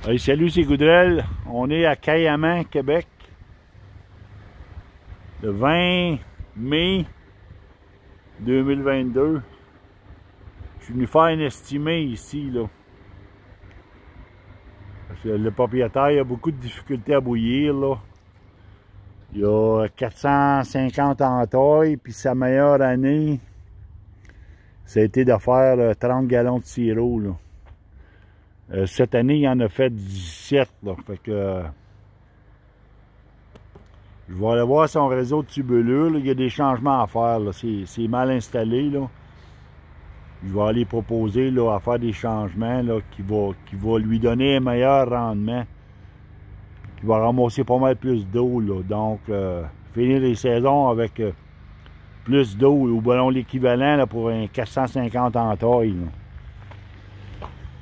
Hey, salut, c'est Goudrel. On est à Caillaman, Québec. Le 20 mai 2022. Je suis venu faire une estimée ici, là. Parce que le propriétaire a beaucoup de difficultés à bouillir, là. Il y a 450 entailles, puis sa meilleure année, ça a été de faire 30 gallons de sirop, là. Cette année, il en a fait 17, là. Fait que je vais aller voir son réseau de tubulure, là. Il y a des changements à faire, là. C'est mal installé, là. Je vais aller proposer, là, à faire des changements, là, qui va lui donner un meilleur rendement. Qui va ramasser pas mal plus d'eau, là. Donc, finir les saisons avec plus d'eau, ou bon, l'équivalent, là, pour un 450 entailles, là.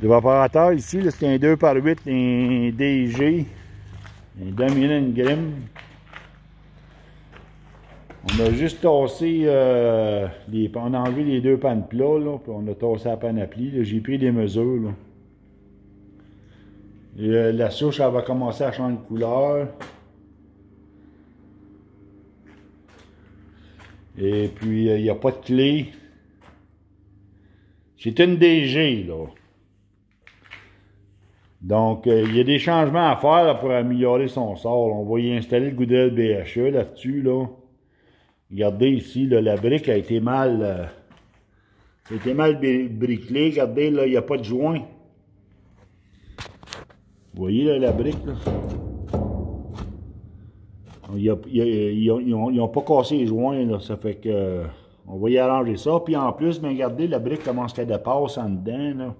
L'évaporateur ici, c'est un 2x8, un DG, un Dominion Grimm. On a juste tassé, on a enlevé les deux pannes plats, là, puis on a tassé la panoplie. J'ai pris des mesures, là. Et, la souche, elle va commencer à changer de couleur. Et puis, il n'y a pas de clé. C'est une DG, là. Donc, il y a des changements à faire là, pour améliorer son sort. On va y installer le Goudrel BHE là-dessus, là. Regardez ici, là, la brique a été mal bricelée. Regardez, là, il n'y a pas de joint. Vous voyez, là, la brique, là? Ils n'ont pas cassé les joints, là. Ça fait que on va y arranger ça. Puis en plus, mais regardez, la brique commence qu'elle dépasse en dedans, là.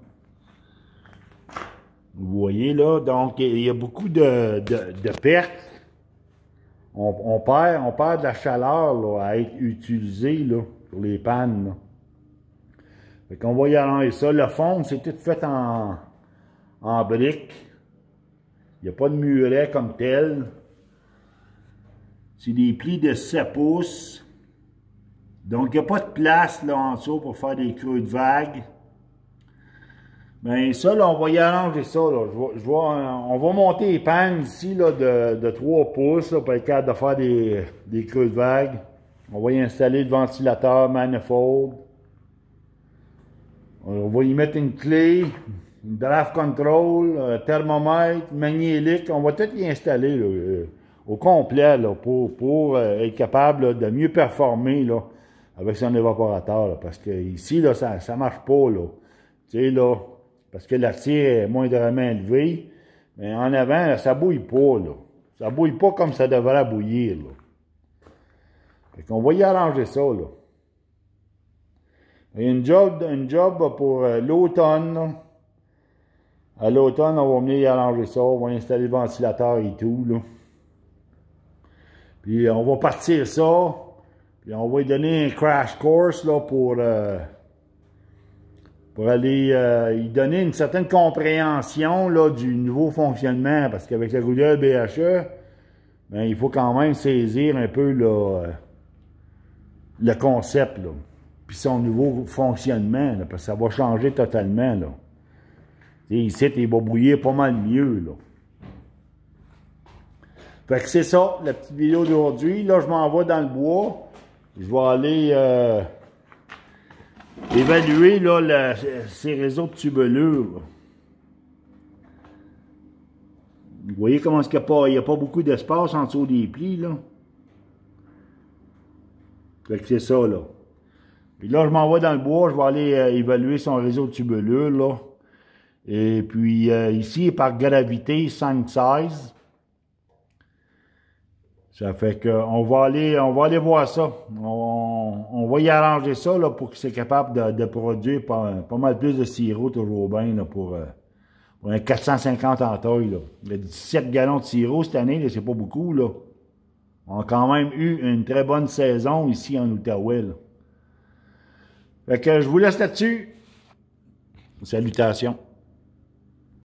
Vous voyez, là, donc il y a beaucoup de pertes. On perd de la chaleur, là, à être utilisée, là, pour les pannes, là. Fait qu'on va y arranger ça. Le fond, c'est tout fait en briques. Il n'y a pas de muret comme tel. C'est des plis de 7 pouces. Donc, il n'y a pas de place, là, en dessous pour faire des creux de vagues. Ben ça, là, on va y arranger ça, là. On va monter les pannes ici, là, de 3 pouces, là, pour être capable de faire des creux de vagues. On va y installer le ventilateur manifold. On va y mettre une clé, une draft control, thermomètre, magnélique. On va tout y installer, là, au complet, là, pour être capable, là, de mieux performer, là, avec son évaporateur, là, parce que ici, là, ça marche pas, là. Tu sais, là, parce que la tire est moindrement élevée, mais en avant, là, ça bouille pas, là. Ça bouille pas comme ça devrait bouillir, là. Fait qu'on va y arranger ça, là. Et une job pour l'automne, là. À l'automne, on va venir y arranger ça, on va installer le ventilateur et tout, là. Puis on va partir ça, puis on va lui donner un crash course, là, pour aller y donner une certaine compréhension, là, du nouveau fonctionnement, parce qu'avec le Goudrel BHE, ben, il faut quand même saisir un peu, là, le concept, là, puis son nouveau fonctionnement, là, parce que ça va changer totalement, là. Et ici, il va bouillir pas mal mieux, là. Fait que c'est ça, la petite vidéo d'aujourd'hui. Là, je m'en vais dans le bois. Je vais aller évaluer, là, ces réseaux de tubulure. Vous voyez comment est-ce qu'il n'y a pas beaucoup d'espace en dessous des plis, là. Fait que c'est ça, là. Puis là, je m'en vais dans le bois. Je vais aller évaluer son réseau de tubulure, là. Et puis, ici, par gravité 5-16. Ça fait que on va aller voir ça. On va y arranger ça, là, pour qu'il soit capable de produire pas mal plus de sirop, toujours bien, là, pour un 450 entailles, là. Il y a 17 gallons de sirop cette année, c'est pas beaucoup, là. On a quand même eu une très bonne saison ici en Outaouais, là. Fait que je vous laisse là-dessus. Salutations.